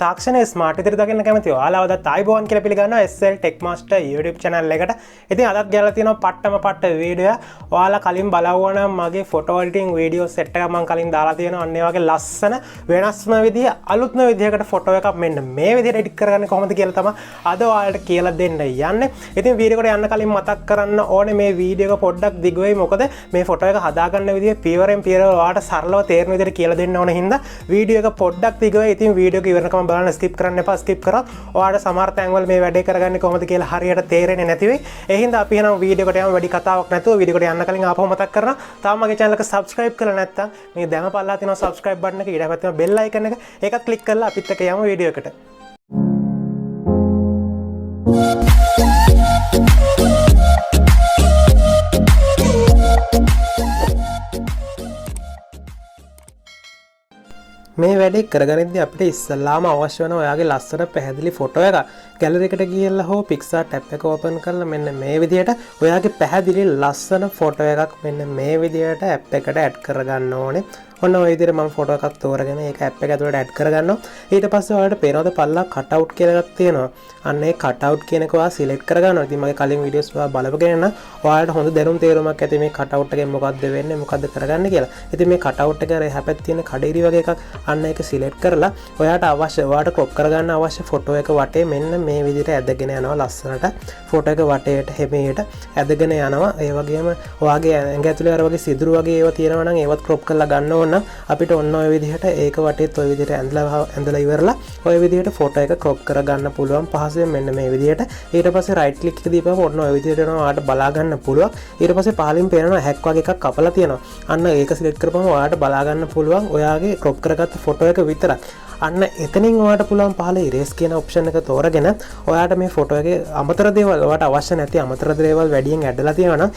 තාක්ෂණයේ smart විදිහට දකින්න කැමති ඔයාලව අද ආයිබෝන් කියලා පිළිගන්නවා SL TEC MASTER YouTube channel එකට. ඉතින් අදත් ගෙනලා තියෙනවා පට්ට වීඩියෝ. ඔයාලා කලින් බලවුවා නම් මගේ photo editing video set එකක් මම කලින් දාලා තියෙනවා. අන්න ඒ වගේ ලස්සන වෙනස්ම විදිහ අලුත්ම විදිහකට photo එකක් මෙන්න මේ විදිහට edit කරගන්නේ කොහොමද කියලා තමයි අද ඔයාලට කියලා දෙන්න යන්නේ. ඉතින් වීඩියෝ එකට යන්න කලින් මතක් කරන්න ඕනේ මේ වීඩියෝ එක පොඩ්ඩක් දිග වෙයි. මොකද මේ photo එක හදාගන්න විදිහ පියවරෙන් පියවර ඔයාලට සරලව තේරෙන විදිහට කියලා දෙන්න ඕන හින්දා වීඩියෝ එක පොඩ්ඩක් දිග වෙයි. ඉතින් වීඩියෝ එක ඉවරනකම බලන්න skip කරන්න එපා. skip කරොත් ඔයාලට සමහර තැන්වල මේ වැඩේ කරගන්නේ කොහොමද කියලා හරියට තේරෙන්නේ නැති වෙයි. ඒ හින්දා අපි යනවා වීඩියෝ එකට යමු. වැඩි කතාවක් නැතුව වීඩියෝ එකට යන්න කලින් ආපහු මතක් කරනවා. තාම මගේ channel එක subscribe කරලා නැත්නම් මේ දැම පල්ලා තියෙනවා subscribe button එක ඊට පස්සේ bell icon එක ඒකත් click කරලා අපිත් එක්ක යමු වීඩියෝ එකට. මේ වැඩේ කරගනිද්දී අපිට ඉස්සල්ලාම අවශ්‍ය වෙන ඔයාගේ ලස්සන පැහැදිලි ෆොටෝ එකක්. ගැලරි එකට ගිහලා හෝ PicsArt ටැබ් එක ඕපන් කරලා මෙන්න මේ විදිහට ඔයාගේ පැහැදිලි ලස්සන ෆොටෝ එකක් මෙන්න මේ විදිහට ඇප් එකට ඇඩ් කරගන්න ඕනේ. ඔන්න ඔය විදිහට මම ෆොටෝ එකක් තෝරගෙන ඒක ඇප් එක ඇතුළට ඇඩ් කරගන්නවා. ඊට පස්සේ ඔයාලට පේනවද පල්ලා කට් අවුට් කියලා එකක් තියෙනවා. අන්න ඒ කට් අවුට් කියන එක ඔයා සිලෙක්ට් කරගන්නවා. ඉතින් මගේ කලින් වීඩියෝස් ඔයා බලපගෙන නම් ඔයාලට හොඳ දැනුම් තේරුමක් ඇති මේ කට් අවුට් එකෙන් මොකද්ද වෙන්නේ මොකද්ද කරගන්නේ කියලා. ඉතින් මේ කට් අවුට් එක එහා පැත්තේ තියෙන කඩේරි වගේ එකක් අන්න ඒක සිලෙක්ට් කරලා ඔයාට අවශ්‍ය ඔයාට ක්‍රොප් කරගන්න අවශ්‍ය ෆොටෝ එක වටේ මෙන්න මේ විදිහට ඇදගෙන යනවා ලස්සනට. ෆොටෝ එක වටේට හැමෙහෙට ඇදගෙන යනවා. ඒ වගේම ඔයාගේ ඇඟ ඇතුලේ අර වගේ සිදුරු වගේ ඒවා තියෙනවා නම් ඒවත් ක්‍රොප් කරලා ගන්න ඕන නම් අපිට ඔන්න ඔය විදිහට ඒක වටේත් ඔය විදිහට ඇඳලා ඉවරලා ඔය විදිහට ෆොටෝ එක ක්‍රොප් කරගන්න පුළුවන් පහසුවෙන් මෙන්න මේ විදිහට. ඊට පස්සේ රයිට් ක්ලික් එක දීපුවම ඔන්න ඔය විදිහට යනවා ඔයාලට බලා ගන්න පුළුවන්. ඊට පස්සේ පහලින් පේනවා හැක් වගේ එකක් කපලා තියෙනවා. අන්න ඒක සිලෙක්ට් කරපුවම ඔයාලට බලා ගන්න පුළුවන් ඔයාගේ ක්‍රොප් කරගත්ත ෆොටෝ එක විතරක්. අන්න එතනින් ඔයාලට පුළුවන් පහළ ඉරේස් කියන ඔප්ෂන් එක තෝරගෙන ඔයාට මේ ෆොටෝ එකේ අමතර දේවල් ඔයාට අවශ්‍ය නැති අමතර දේවල් වැඩියෙන් ඇඩ්ලා තියෙනවා නම්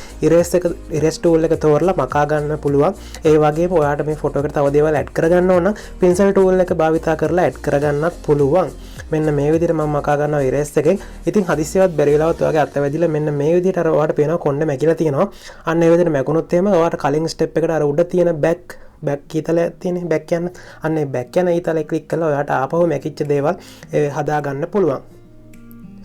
ඉරේස් ටූල් එක තෝරලා මකා ගන්න පුළුවන්. ඒ වගේම ඔයාට මේ ෆොටෝ එකට තව දේවල් ඇඩ් කරගන්න ඕන නම් පෙන්සල් ටූල් එක භාවිතා කරලා ඇඩ් කරගන්නත් පුළුවන්. මෙන්න මේ විදිහට මම මකා ගන්නවා ඉරේස් එකෙන්. ඉතින් හදිස්සියවත් බැරි වෙලාවත් ඔයාගේ අත වැදිලා මෙන්න මේ විදිහට අර ඔයාට පේනවා කොණ්ඩේ මැකිලා තියෙනවා. අන්න ඒ විදිහට මැකුණොත් එහෙම ඔයාට කලින් ස්ටෙප් එකට අර උඩ තියෙන බැක් ඊතල තියෙන බැක් යන අන්න ඒ බැක් යන ඊතල ක්ලික් කරලා ඔයාට ආපහු මැකිච්ච දේවල් හදා ගන්න පුළුවන්.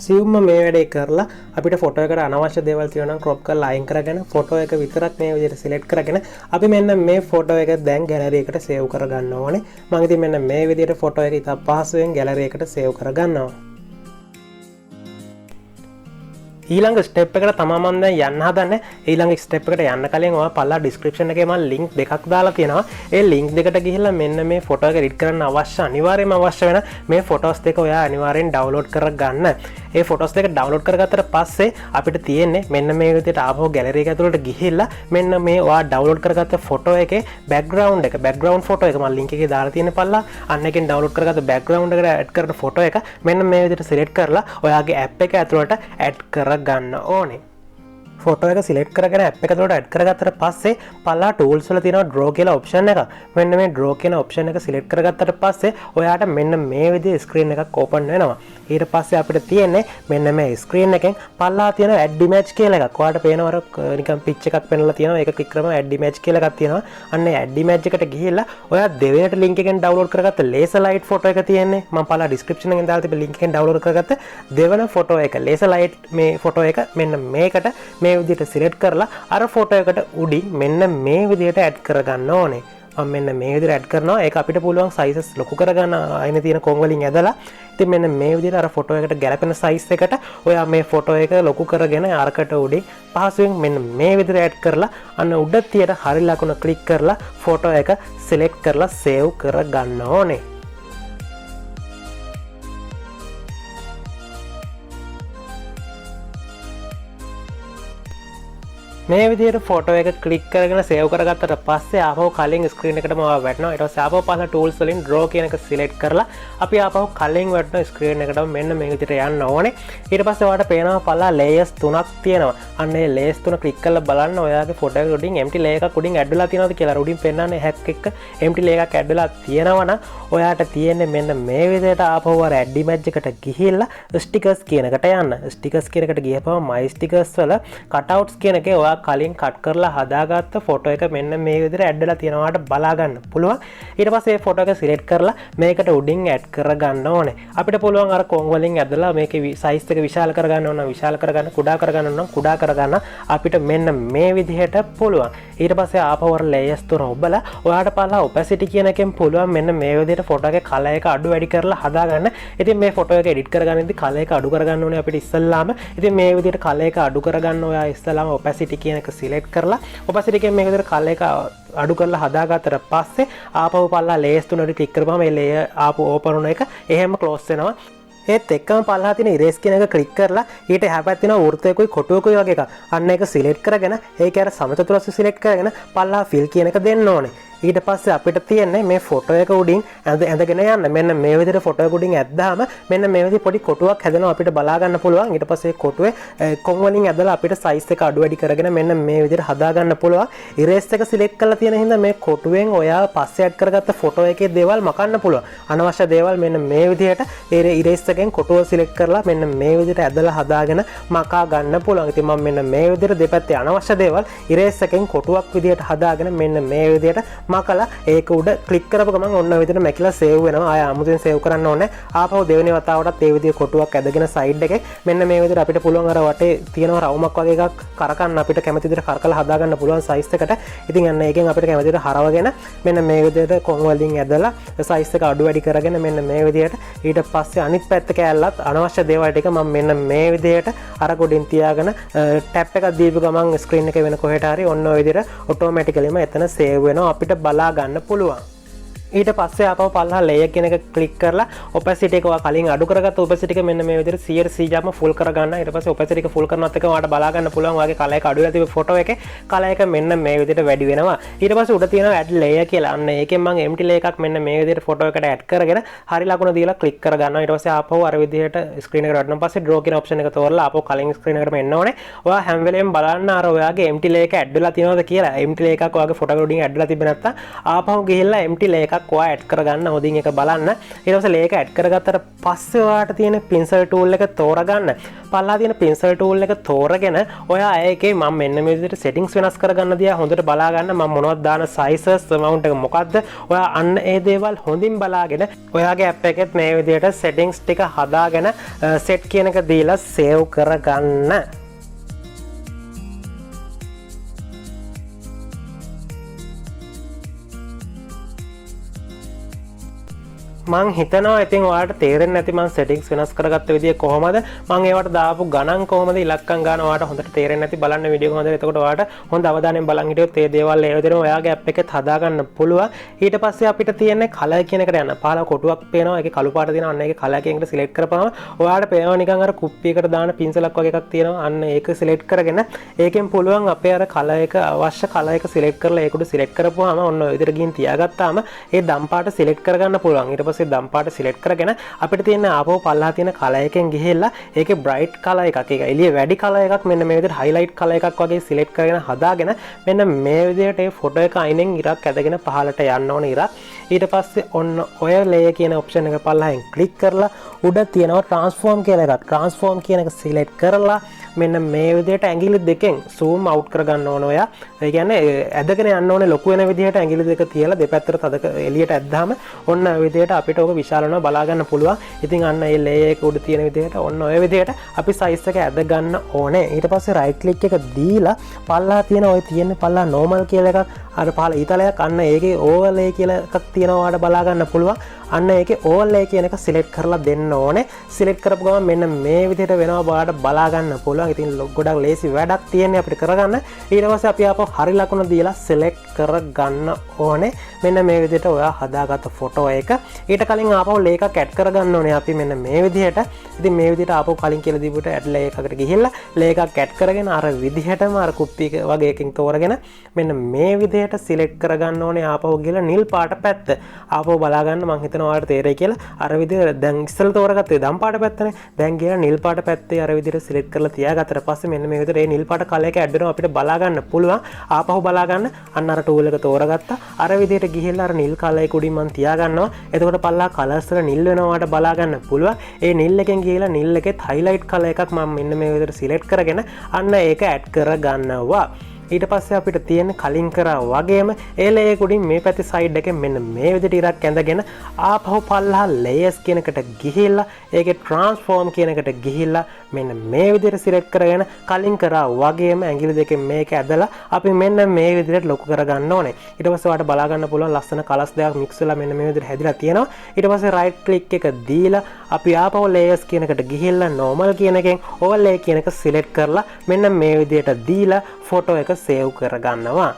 සියුම්ම මේ වැඩේ කරලා අපිට ෆොටෝ එකට අනවශ්‍ය දේවල් තියෙනවා නම් ක්‍රොප් කරලා අයින් කරගෙන ෆොටෝ එක විතරක් මේ විදිහට සිලෙක්ට් කරගෙන අපි මෙන්න මේ ෆොටෝ එක දැන් ගැලරි එකට සේව් කරගන්න ඕනේ. මම ඉතින් මෙන්න මේ විදිහට ෆොටෝ එක ඉතා පහසුවෙන් ගැලරි එකට සේව් කරගන්නවා. ඊළඟ ස්ටෙප් එකට තමයි මම දැන් යන්න හදන්නේ. ඊළඟ ස්ටෙප් එකට යන්න කලින් ඔයා පල්ලා ඩිස්ක්‍රිප්ෂන් එකේ මම ලින්ක් දෙකක් දාලා තියෙනවා. ඒ ලින්ක් දෙකට ගිහිල්ලා මෙන්න මේ ෆොටෝ එක එඩිට් කරන්න අනිවාර්යයෙන්ම අවශ්‍ය වෙන මේ ෆොටෝස් දෙක ඔයා අනිවාර්යෙන් ඩවුන්ලෝඩ් කරගන්න. ඒ ෆොටෝස් දෙක ඩවුන්ලෝඩ් කරගත්තට පස්සේ අපිට තියෙන්නේ මෙන්න මේ විදිහට ආපහු ගැලරි එක ඇතුළට ගිහිල්ලා මෙන්න මේ ඔයා ඩවුන්ලෝඩ් කරගත්ත ෆොටෝ එකේ බෑග්ග්‍රවුන්ඩ් ෆොටෝ එක මම ලින්ක් එකේ දාලා තියෙන පල්ලා අන්න එකෙන් ඩවුන්ලෝඩ් කරගත්ත බෑග්ග්‍රවුන්ඩ් එකට ඇඩ් කරන ෆොටෝ එක මෙන්න මේ විදිහට සිලෙක්ට් කරලා ඔයාගේ ඇප් එක ඇතුළට ඇඩ් කරගන්න ඕනේ. ෆොටෝ එක සිලෙක්ට් කරගෙන ඇප් එක ඇතුළට ඇඩ් කරගත්තට පස්සේ පල්ලා ටූල්ස් වල තියෙනවා ඩ්‍රෝ කියලා ඔප්ෂන් එක. මෙන්න මේ ඩ්‍රෝ කියන ඔප්ෂන් එක සිලෙක්ට් කරගත්තට පස්සේ ඔයාට මෙන්න මේ විදිහේ ස්ක්‍රීන් එකක් ඕපන් වෙනවා. ඊට පස්සේ අපිට තියෙන්නේ මෙන්න මේ ස්ක්‍රීන් එකෙන් පල්ලා තියෙන ඇඩ් ඉමේජ් කියලා එකක්. ඔයාට පේනවා අර නිකන් පිච් එකක් පෙන්වලා තියෙනවා. ඒක ක්ලික් කරාම ඇඩ් ඉමේජ් කියලා එකක් තියෙනවා. අන්න ඒ ඇඩ් ඉමේජ් එකට ගිහිල්ලා ඔයා දෙවෙනිට ලින්ක් එකෙන් ඩවුන්ලෝඩ් කරගත්ත ලේසර් ලයිට් ෆොටෝ එක තියෙන්නේ. මම පල්ලා ඩිස්ක්‍රිප්ෂන් එකෙන් දාලා තිබෙන ලින්ක් එකෙන් ඩවුන්ලෝඩ් කරගත්ත දෙවන ෆොටෝ එක ලේසර් ලයිට් මේ ෆොටෝ එක මෙන්න මේකට මේ විදිහට සිලෙක්ට් කරලා අර ෆොටෝ එකට උඩින් මෙන්න මේ විදිහට ඇඩ් කරගන්න ඕනේ. මම මෙන්න මේ විදිහට ඇඩ් කරනවා. ඒක අපිට පුළුවන් සයිසස් ලොකු කරගන්න අයින තියෙන කොන් වලින් ඇදලා. ඉතින් මෙන්න මේ විදිහට අර ෆොටෝ එකට ගැලපෙන සයිස් එකට ඔයා මේ ෆොටෝ එක ලොකු කරගෙන අරකට උඩින් පහසුවෙන් මෙන්න මේ විදිහට ඇඩ් කරලා අන්න උඩ තියෙන හරි ලකුණ ක්ලික් කරලා ෆොටෝ එක සිලෙක්ට් කරලා සේව් කරගන්න ඕනේ. මේ විදිහට ෆොටෝ එක ක්ලික් කරගෙන සේව් කරගත්තට පස්සේ ආපහු කලින් ස්ක්‍රීන් එකටම වැටෙනවා. ඊට පස්සේ ආපහු පස්සේ ටූල්ස් වලින් ඩ්‍රෝ කියන එක සිලෙක්ට් කරලා අපි ආපහු කලින් වැටෙන ස්ක්‍රීන් එකටම මෙන්න මේ විදිහට යන්න ඕනේ. ඊට පස්සේ ඔයාලට පේනවා පල්ලා ලේයර්ස් 3ක් තියෙනවා. අන්න ඒ ලේයර්ස් 3 ක්ලික් කරලා බලන්න ඔයාගේ ෆොටෝ එක උඩින් empty layer එකක් උඩින් ඇඩ් වෙලා තියෙනවද කියලා. උඩින් පෙන්නන්නේ හැක් එක empty layer එකක් ඇඩ් වෙලා තියෙනවා නම් ඔයාට තියෙන්නේ මෙන්න මේ විදිහට ආපහු අර ඇඩ් ඉමේජ් එකට ගිහිල්ලා ස්ටිකර්ස් කියන එකට යන්න. ස්ටිකර්ස් කියන එකට ගියපම my stickers වල cutouts කියන එකේ ඔයා ඔයා කලින් කට් කරලා හදාගත්ත ෆොටෝ එක මෙන්න මේ විදිහට ඇඩ් වෙලා තියෙනවාට බලා ගන්න පුළුවන්. ඊට පස්සේ මේ ෆොටෝ එක සිලෙක්ට් කරලා මේකට උඩින් ඇඩ් කරගන්න ඕනේ. අපිට පුළුවන් අර කොන් වලින් ඇදලා මේකේ සයිස් එක විශාල කරගන්න ඕන නම් විශාල කරගන්න, කුඩා කරගන්න ඕන නම් කුඩා කරගන්න අපිට මෙන්න මේ විදිහට පුළුවන්. ඊට පස්සේ ආපහු අර ලේයර්ස් තුන ඔබලා ඔයාට පල්ලා ඔපැසිටි කියන එකෙන් පුළුවන් මෙන්න මේ විදිහට ෆොටෝ එකේ කලර් එක අඩු වැඩි කරලා හදාගන්න. ඉතින් මේ ෆොටෝ එක එඩිට් කරගන්නදී කලර් එක අඩු කරගන්න ඕනේ අපිට ඉස්සෙල්ලාම. ඉතින් මේ විදිහට කලර් එක අඩු කරගන්න ඔයා ඉස්සෙල්ලාම opacity කියන එක select කරලා opacity එකෙන් මේ විදිහට කලර් එක අඩු කරලා හදාගත්තට පස්සේ ආපහු පල්ලා layers තුනට ක්ලික් කරපුවම මේ layer ආපහු open වුණ එක එහෙම close වෙනවා. ඒත් එක්කම පල්ලා තියෙන erase කියන එක ක්ලික් කරලා ඊට එහා පැත්තේ තියෙන වෘත්තයකුයි කොටුවකුයි වගේ එකක්. අන්න ඒක select කරගෙන ඒක අර සමචතුරස්‍රය select කරගෙන පල්ලා fill කියන එක දෙන්න ඕනේ. ඊට පස්සේ අපිට තියෙන්නේ මේ ෆොටෝ එක උඩින් ඇඳගෙන යන්න. මෙන්න මේ විදිහට ෆොටෝ එක උඩින් ඇද්දාම මෙන්න මේ විදිහට පොඩි කොටුවක් හැදෙනවා අපිට බලා ගන්න පුළුවන්. ඊට පස්සේ කොටුවේ කොන් වලින් ඇදලා අපිට සයිස් එක අඩු වැඩි කරගෙන මෙන්න මේ විදිහට හදා ගන්න පුළුවන්. ඉරේස් එක සිලෙක්ට් කරලා තියෙන හින්දා මේ කොටුවෙන් ඔයා පස්සේ ඇඩ් කරගත්ත ෆොටෝ එකේ දේවල් මකන්න පුළුවන්. අනවශ්‍ය දේවල් මෙන්න මේ විදිහට ඉරේස් එකෙන් කොටුව සිලෙක්ට් කරලා මෙන්න මේ විදිහට ඇදලා හදාගෙන මකා ගන්න පුළුවන්. ඉතින් මම මෙන්න මේ විදිහට දෙපැත්තේ අනවශ්‍ය දේවල් ඉරේස් එකෙන් කොටුවක් විදිහට හදාගෙන මෙන්න මේ විදිහට මකලා ඒක උඩ ක්ලික් කරපු ගමන් ඔන්න ඔය විදිහට මැකිලා සේව් වෙනවා. ආය අමුතුවෙන් සේව් කරන්න ඕනේ. ආපහු දෙවෙනි වතාවටත් ඒ විදිහේ කොටුවක් ඇදගෙන සයිඩ් එකේ මෙන්න මේ විදිහට අපිට පුළුවන් අර වටේ තියෙන රවුමක් වගේ එකක් කරකන්න අපිට කැමති විදිහට කරකලා හදා ගන්න පුළුවන් සයිස් එකට. ඉතින් අන්න ඒකෙන් අපිට කැමති විදිහට හරවගෙන මෙන්න මේ විදිහට කොන් වලින් ඇදලා සයිස් එක අඩු වැඩි කරගෙන මෙන්න මේ විදිහට ඊට පස්සේ අනිත් පැත්ත කෑල්ලත් අනවශ්‍ය දේවල් ටික මම මෙන්න මේ විදිහට අර කොටින් තියාගෙන ටැප් එකක් දීපු ගමන් ස්ක්‍රීන් එකේ වෙන කොහෙට හරි ඔන්න ඔය විදිහට ඔටෝමැටිකලිම එතන සේව් වෙනවා අපිට බලා ගන්න පුළුවන්. ඊට පස්සේ ආපහු පල්ලෙහා layer කියන එක ක්ලික් කරලා opacity එක කලින් අඩු කරගත්ත opacity එක මෙන්න මේ විදිහට 100% full කරගන්න. ඊට පස්සේ opacity එක full කරනවත් එක ඔයාලට බලා ගන්න පුළුවන් ඔයාගේ කලර් එක අඩු වෙලා තිබෙ ෆොටෝ එකේ කලර් එක මෙන්න මේ විදිහට වැඩි වෙනවා. ඊට පස්සේ උඩ තියෙනවා add layer කියලා. අන්න ඒකෙන් මම empty layer එකක් මෙන්න මේ විදිහට ෆොටෝ එකට add කරගෙන හරි ලකුණ දීලා ක්ලික් කරගන්නවා. ඊට පස්සේ ආපහු අර විදිහට screen එකට වටනවා. පස්සේ draw කියන option එක තෝරලා ආපහු කලින් screen එකටම එන්න ඕනේ. ඔයා හැම වෙලෙම බලන්න අර ඔයාගේ empty layer එක add වෙලා තියෙනවද කියලා. empty layer එකක් ඔයාගේ ෆොටෝ එකට උඩින් add වෙලා තිබෙ නැත්නම් ආපහු ගිහිල්ලා empty layer එකක් ඔයා add කරගන්න. හොඳින් එක බලන්න. ඊට පස්සේ ලේක ඇඩ් කරගත්තට පස්සේ ඔයාට තියෙන pencil tool එක තෝරගන්න. පල්ලා තියෙන pencil tool එක තෝරගෙන ඔයා ඒකේ මම මෙන්න මේ විදිහට settings වෙනස් කරගන්න දිහා හොඳට බලා ගන්න. මම මොනවද දාන sizes amount එක මොකද්ද? ඔයා අන්න ඒ දේවල් හොඳින් බලාගෙන ඔයාගේ app එකෙත් මේ විදිහට settings ටික හදාගෙන set කියන එක දීලා save කරගන්න. මං හිතනවා ඉතින් ඔයාලට තේරෙන්නේ නැති මං settings වෙනස් කරගත්ත විදිය කොහොමද මං ඒවට දාපු ගණන් කොහොමද ඉලක්කම් ගන්න ඔයාලට හොඳට තේරෙන්නේ නැති බලන්න වීඩියෝ එක හොඳට එතකොට ඔයාලට හොඳ අවධානයෙන් බලන් හිටියොත් මේ දේවල් ඒ විදිහටම ඔයාගේ app එකෙත් හදා ගන්න පුළුවන්. ඊට පස්සේ අපිට තියෙන්නේ color කියන එකට යන්න. පහළ කොටුවක් පේනවා. ඒකේ කළු පාට තියෙනවා. අන්න ඒකේ color කියන එකට select කරපුවම ඔයාලට පේනවා නිකන් අර කුප්පියකට දාන පින්සලක් වගේ එකක් තියෙනවා. අන්න ඒක select කරගෙන ඒකෙන් පුළුවන් අපේ අර color එක අවශ්‍ය color එක select කරලා ඒක උඩ select කරපුවාම ඔන්න ඔය විදිහට ගිහින් තියාගත්තාම ඒ දම් පාට select කරගන්න පුළුවන්. ඊට පස්සේ දම් පාට select කරගෙන අපිට තියෙන ආපහු පල්ලෙහා තියෙන color එකෙන් ගිහිල්ලා ඒකේ bright color එකක් ඒක එළිය වැඩි color එකක් මෙන්න මේ විදිහට highlight color එකක් වගේ select කරගෙන හදාගෙන මෙන්න මේ විදිහට ඒ ෆොටෝ එක අයිනෙන් ඉරක් ඇදගෙන පහළට යන්න ඕන ඉරක්. ඊට පස්සේ ඔන්න ඔය layer කියන option එක පල්ලෙහෙන් click කරලා උඩ තියෙනවා transform කියලා එකක්. transform කියන එක select කරලා මෙන්න මේ විදිහට ඇඟිලි දෙකෙන් zoom out කරගන්න ඕන ඔයා. ඒ කියන්නේ ඇදගෙන යන්න ඕනේ ලොකු වෙන විදිහට ඇඟිලි දෙක තියලා දෙපැත්තට තද එළියට ඇද්දාම ඔන්න ඔය විදිහට අපිට ඕක විශාල වෙනවා බලා ගන්න පුළුවන්. ඉතින් අන්න ඒ layer එක උඩ තියෙන විදිහට ඔන්න ඔය විදිහට අපි size එක ඇද ගන්න ඕනේ. ඊට පස්සේ right click එක දීලා පල්ලා තියෙන ඔය තියෙන පල්ලා normal කියලා එකක් අර පහළ ඊතලයක් අන්න ඒකේ overlay කියලා එකක් තියෙනවා ඔයාලට බලා ගන්න පුළුවන්. අන්න ඒකේ overlay කියන එක select කරලා දෙන්න ඕනේ. select කරපු ගමන් මෙන්න මේ විදිහට වෙනවා ඔයාලට බලා ගන්න පුළුවන්. ඉතින් ගොඩක් ලේසි වැඩක් තියෙන්නේ අපිට කරගන්න. ඊට පස්සේ අපි ආපහු හරි ලකුණ දීලා select කරගන්න ඕනේ. මෙන්න මේ විදිහට ඔයා හදාගත්ත ෆොටෝ එක. ඊට කලින් ආපහු ලේකක් ඇඩ් කරගන්න ඕනේ අපි මෙන්න මේ විදිහට. ඉතින් මේ විදිහට ආපහු කලින් කියලා දීපුවට ඇඩ් ලේයර් එකකට ගිහිල්ලා ලේකක් ඇඩ් කරගෙන අර විදිහටම අර කුප්පි වගේ එකකින් තෝරගෙන මෙන්න මේ විදිහට select කරගන්න ඕනේ. ආපහු ගිහලා නිල් පාට පැත්ත. ආපහු බලා ගන්න මං හිතනවා ඔයාලට තේරෙයි කියලා. අර විදිහට දැන් ඉස්සෙල්ලා තෝරගත්තේ දම් පාට පැත්තනේ. දැන් ගිහලා නිල් පාට පැත්තේ අර විදිහට select කරලා තියාගත්තට පස්සේ මෙන්න මේ විදිහට ඒ නිල් පාට කලර් එක ඇඩ් වෙනවා අපිට බලා ගන්න පුළුවන්. ආපහු බලා ගන්න අන්න අර tool එක තෝරගත්තා. අර විදිහට ගිහිල්ලා අර නිල් කලර් එක උඩින් මං තියා ගන්නවා. එතකොට පල්ලා කලර්ස් වල නිල් වෙනවා ඔයාලට බලා ගන්න පුළුවන්. ඒ නිල් එකෙන් ගිහිල්ලා නිල් එකෙත් highlight කලර් එකක් මම මෙන්න මේ විදිහට select කරගෙන අන්න ඒක ඇඩ් කර ගන්නවා. ඊට පස්සේ අපිට තියෙන්නේ කලින් කරා වගේම ඒ ලේයර් උඩින් මේ පැත්තේ සයිඩ් එකෙන් මෙන්න මේ විදිහට ඉරක් ඇඳගෙන ආපහු පල්ලහා ලේයර්ස් කියන එකට ගිහිල්ලා ඒකේ ට්‍රාන්ස්ෆෝම් කියන එකට ගිහිල්ලා මෙන්න මේ විදිහට සිලෙක්ට් කරගෙන කලින් කරා වගේම ඇඟිලි දෙකෙන් මේක ඇදලා අපි මෙන්න මේ විදිහට ලොකු කරගන්න ඕනේ. ඊට පස්සේ ඔයාලට බලා ගන්න පුළුවන් ලස්සන කලර්ස් දෙකක් මික්ස් වෙලා මෙන්න මේ විදිහට හැදිලා තියෙනවා. ඊට පස්සේ රයිට් ක්ලික් එක දීලා අපි ආපහු ලේයර්ස් කියන එකට ගිහිල්ලා normal කියන එකෙන් overlay කියන එක සිලෙක්ට් කරලා මෙන්න මේ විදිහට දීලා ෆොටෝ එක සේව් කරගන්නවා.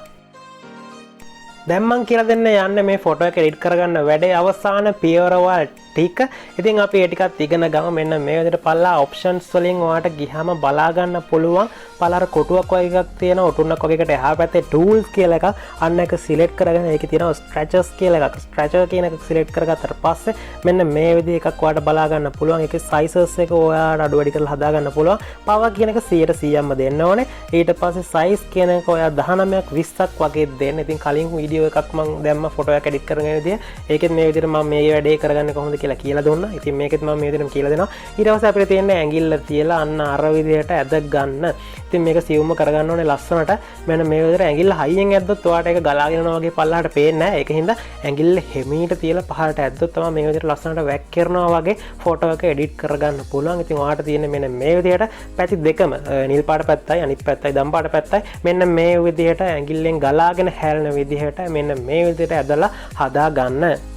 දැන් මම කියලා දෙන්න යන්නේ මේ ෆොටෝ එක එඩිට් කරගන්න වැඩේ අවසාන පියවරවල් ටික. ඉතින් අපි ඒ ටිකත් ඉගෙන ගමු. මෙන්න මේ විදිහට පල්ලා ඔප්ෂන්ස් වලින් ඔයාලට ගියාම බලා ගන්න පුළුවන්. පළාර කොටුවක් වගේ එකක් තියෙනවා. ඔටුන්නක් වගේ එකට එහා පැත්තේ tools කියලා එකක්. අන්න එක සිලෙක්ට් කරගෙන ඒකේ තියෙනවා stretchers කියලා එකක්. stretcher කියන එක සිලෙක්ට් කරගත්තට පස්සේ මෙන්න මේ විදිහ එකක් ඔයාලට බලා ගන්න පුළුවන්. ඒකේ sizes එක ඔයාලට අඩු වැඩි කරලා හදා ගන්න පුළුවන්. power කියන එක 100%ක්ම දෙන්න ඕනේ. ඊට පස්සේ size කියන එක ඔයා 19ක් 20ක් වගේ දෙන්න. ඉතින් කලින් වීඩියෝ එකක් මම දැම්ම ෆොටෝ එක එඩිට් කරගෙන විදිය. ඒකෙත් මේ විදිහට මම මේ වැඩේ කරගන්නේ කොහොමද කියලා දුන්නා. ඉතින් මේකෙත් මම මේ විදිහටම කියලා දෙනවා. ඊට පස්සේ අපිට තියෙන්නේ ඇඟිල්ල තියලා අන්න අර විදිහට ඇද ගන්න. ඉතින් මේක සියුම්ම කරගන්න ඕනේ ලස්සනට. මෙන්න මේ විදිහට ඇඟිල්ල හයියෙන් ඇද්දොත් ඔයාලට ඒක ගලාගෙන යනවා වගේ පල්ලහට පේන්නේ නැහැ. ඒකින්ද ඇඟිල්ල හිමීට තියලා පහළට ඇද්දොත් තමයි මේ විදිහට ලස්සනට වැක් කරනවා වගේ ෆොටෝ එක එඩිට් කරගන්න පුළුවන්. ඉතින් ඔයාලට තියෙන්නේ මෙන්න මේ විදිහට පැති දෙකම නිල් පාට පැත්තයි අනිත් පැත්තයි දම් පාට පැත්තයි මෙන්න මේ විදිහට ඇඟිල්ලෙන් ගලාගෙන හැලෙන විදිහට මෙන්න මේ විදිහට ඇදලා හදා ගන්න.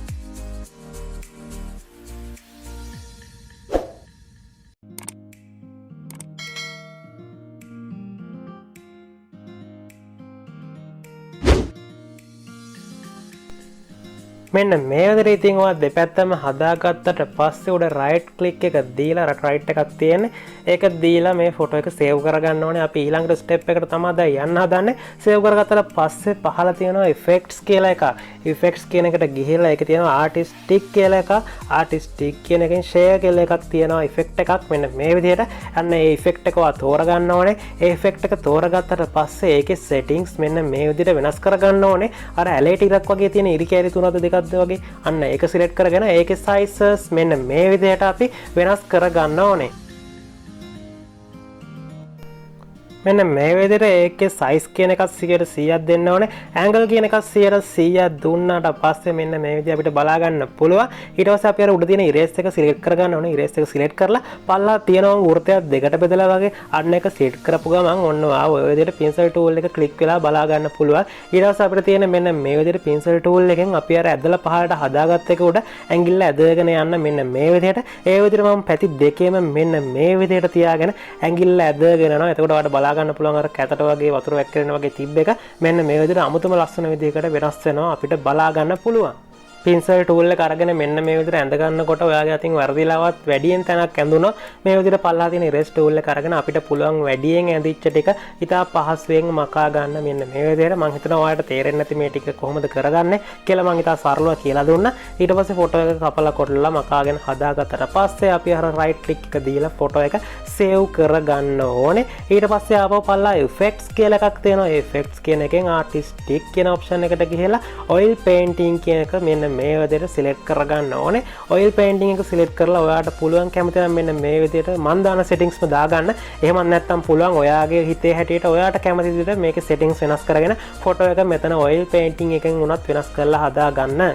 මෙන්න මේ විදිහට ඉතින් ඔයා දෙපැත්තම හදාගත්තට පස්සේ උඩ රයිට් ක්ලික් එක දීලා රයිට් එකක් තියෙන්නේ. ඒක දීලා මේ ෆොටෝ එක සේව් කරගන්න ඕනේ. අපි ඊළඟට ස්ටෙප් එකට තමයි දැන් යන්න හදන්නේ. සේව් කරගත්තට පස්සේ පහළ තියෙනවා effects කියලා එකක්. effects කියන එකට ගිහිල්ලා ඒකේ තියෙනවා artistic කියලා එකක්. artistic කියන එකෙන් share කියලා එකක් තියෙනවා effect එකක්. මෙන්න මේ විදිහට අන්න ඒ effect එක ඔයා තෝරගන්න ඕනේ. ඒ effect එක තෝරගත්තට පස්සේ ඒකේ settings මෙන්න මේ විදිහට වෙනස් කරගන්න ඕනේ. අර ඇලේට ඉරක් වගේ තියෙන ඉරි කැරි තුනද දෙකක් වගේ අන්න ඒක සිලෙක්ට් කරගෙන ඒකේ sizes මෙන්න මේ විදිහට අපි වෙනස් කරගන්න ඕනේ. මෙන්න මේ විදිහට ඒකේ size කියන එකත් 100ක් දෙන්න ඕනේ. angle කියන එකත් 100ක් දුන්නාට පස්සේ මෙන්න මේ විදිහ අපිට බලා ගන්න පුළුවන්. ඊට පස්සේ අපි අර උඩ තියෙන erase එක සිලෙක්ට් කරගන්න ඕනේ. erase එක සිලෙක්ට් කරලා පල්ලා තියෙනවා වෘත්තයක් දෙකට බෙදලා වගේ අන්න එක සිලෙක්ට් කරපු ගමන් ඔන්න ඔය විදිහට pencil tool එක ක්ලික් වෙලා බලා ගන්න පුළුවන්. ඊට පස්සේ අපිට තියෙන මෙන්න මේ විදිහට pencil tool එකෙන් අපි අර ඇදලා පහළට හදාගත්ත එක උඩ ඇඟිල්ල ඇදගෙන යන්න මෙන්න මේ විදිහට. ඒ විදිහට මම පැති දෙකේම මෙන්න මේ විදිහට තියාගෙන ඇඟිල්ල ඇදගෙන යනවා. එතකොට ඔයාලට බලා ගන්න පුළුවන් අර කැතට වගේ වතුර වැක්කිරෙන වගේ තිබ්බ එක මෙන්න මේ විදිහට අමුතුම ලස්සන විදිහකට වෙනස් වෙනවා අපිට බලා ගන්න පුළුවන්. pencil tool එක අරගෙන මෙන්න මේ විදිහට ඇඳ ගන්නකොට ඔයාගේ අතින් වර්ධිලාවත් වැඩියෙන් තැනක් ඇඳුනොත් මේ විදිහට පල්ලා තියෙන erase tool එක අරගෙන අපිට පුළුවන් වැඩියෙන් ඇඳිච්ච ටික ඉතා පහසුවෙන් මකා ගන්න මෙන්න මේ විදිහට. මම හිතනවා ඔයාලට තේරෙන්නේ නැති මේ ටික කොහොමද කරගන්නේ කියලා මම ඉතා සරලව කියලා දුන්නා. ඊට පස්සේ ෆොටෝ එක කපලා කොටලා මකාගෙන හදාගත්තට පස්සේ අපි අර right click එක දීලා ෆොටෝ එක save කරගන්න ඕනේ. ඊට පස්සේ ආපහු පල්ලා effects කියලා එකක් තියෙනවා. ඒ effects කියන එකෙන් artistic කියන option එකට ගිහලා oil painting කියන එක මෙන්න මේ විදිහට සිලෙක්ට් කරගන්න ඕනේ. oil painting එක සිලෙක්ට් කරලා ඔයාට පුළුවන් කැමති නම් මෙන්න මේ විදිහට මන් දාන settings ම දාගන්න. එහෙම නැත්නම් පුළුවන් ඔයාගේ හිතේ හැටියට ඔයාට කැමති විදිහට මේකේ settings වෙනස් කරගෙන ෆොටෝ එක මෙතන oil painting එකෙන් උනත් වෙනස් කරලා හදාගන්න.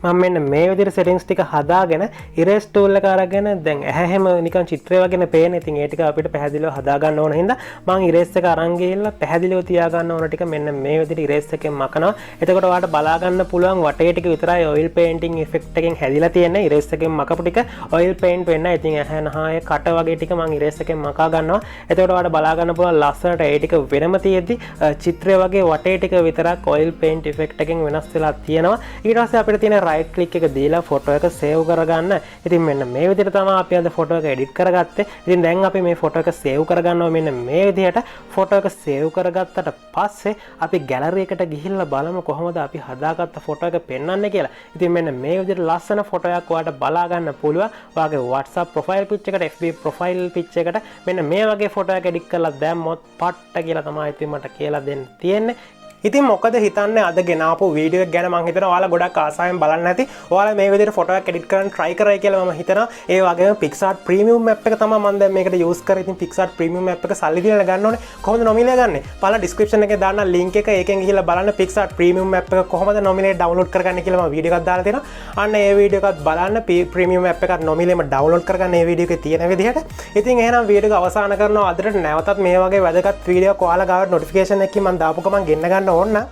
මම මෙන්න මේ විදිහට settings ටික හදාගෙන erase tool එක අරගෙන දැන් හැම නිකන් චිත්‍රය වගේනේ පේන. ඉතින් ඒ ටික අපිට පැහැදිලිව හදා ගන්න ඕන හින්දා මම erase එක අරන් ගිහිල්ලා පැහැදිලිව තියා ගන්න ඕන ටික මෙන්න මේ විදිහට erase එකෙන් මකනවා. එතකොට ඔයාලට බලා ගන්න පුළුවන් වටේ ටික විතරයි oil painting effect එකෙන් හැදිලා තියෙන්නේ. erase එකෙන් මකපු ටික oil paint වෙන්නේ. ඉතින් ඇහැ නහය කට වගේ ටික මම erase එකෙන් මකා ගන්නවා. එතකොට ඔයාලට බලා ගන්න පුළුවන් ලස්සනට ඒ ටික වෙනම තියෙද්දි චිත්‍රය වගේ වටේ ටික විතරක් oil paint effect එකෙන් වෙනස් වෙලා තියෙනවා. ඊට පස්සේ අපිට තියෙන right click එක දීලා ෆොටෝ එක save කරගන්න. ඉතින් මෙන්න මේ විදිහට තමයි අපි අද ෆොටෝ එක edit කරගත්තේ. ඉතින් දැන් අපි මේ ෆොටෝ එක save කරගන්නවා මෙන්න මේ විදිහට. ෆොටෝ එක save කරගත්තට පස්සේ අපි gallery එකට ගිහිල්ලා බලමු කොහොමද අපි හදාගත්ත ෆොටෝ එක පෙන්වන්නේ කියලා. ඉතින් මෙන්න මේ විදිහට ලස්සන ෆොටෝ එකක් ඔයාලට බලා ගන්න පුළුවන්. ඔයාගේ WhatsApp profile pic එකට FB profile pic එකට මෙන්න මේ වගේ ෆොටෝ එකක් edit කරලා දැම්මොත් පට්ට කියලා තමයි ඉතින් මට කියලා දෙන්න තියෙන්නේ. ඉතින් මොකද හිතන්නේ අද ගෙනාපු වීඩියෝ එක ගැන මම හිතනවා ඔයාලා ගොඩක් ආසාවෙන් බලන්න ඇති. ඔයාලා මේ විදිහට ෆොටෝ එකක් එඩිට් කරන්න try කරයි කියලා මම හිතනවා. ඒ වගේම PicsArt Premium app එක තමයි මම දැන් මේකට use කරේ. ඉතින් PicsArt Premium app එක සල්ලි දීලා ගන්න ඕනේ. කොහොමද නොමිලේ ගන්නෙ? බලන්න description එකේ දාන්න link එක. ඒකෙන් ගිහිල්ලා බලන්න PicsArt Premium app එක කොහොමද නොමිලේ download කරගන්නේ කියලා මම වීඩියෝ එකක් දාලා තියෙනවා. අන්න ඒ වීඩියෝ එකත් බලන්න Premium app එකත් නොමිලේම download කරගන්න මේ වීඩියෝ එකේ තියෙන විදිහට. ඉතින් එහෙනම් වීඩියෝ එක අවසන් කරනවා. අදට නැවතත් මේ වගේ වැදගත් වීඩියෝ එක ඔයාලා ගාවට notification එකකින් මම දාපු ගමන් ගෙන්න ගන්න ඕන නම්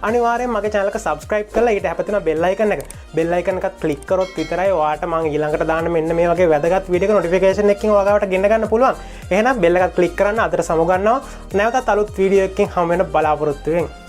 අනිවාර්යෙන් මගේ channel එක subscribe කරලා ඊට හැපෙන bell icon එක එකත් click කරොත් විතරයි ඔයාට මම ඊළඟට දාන්න මෙන්න මේ වගේ වැදගත් වීඩියෝ එක notification එකකින් ඔයාලට ගෙන්න ගන්න පුළුවන්. එහෙනම් bell එකත් click කරන්න අදට සමු ගන්නවා. නැවතත් අලුත් වීඩියෝ එකකින් හමු වෙන බලාපොරොත්තු වෙන්න.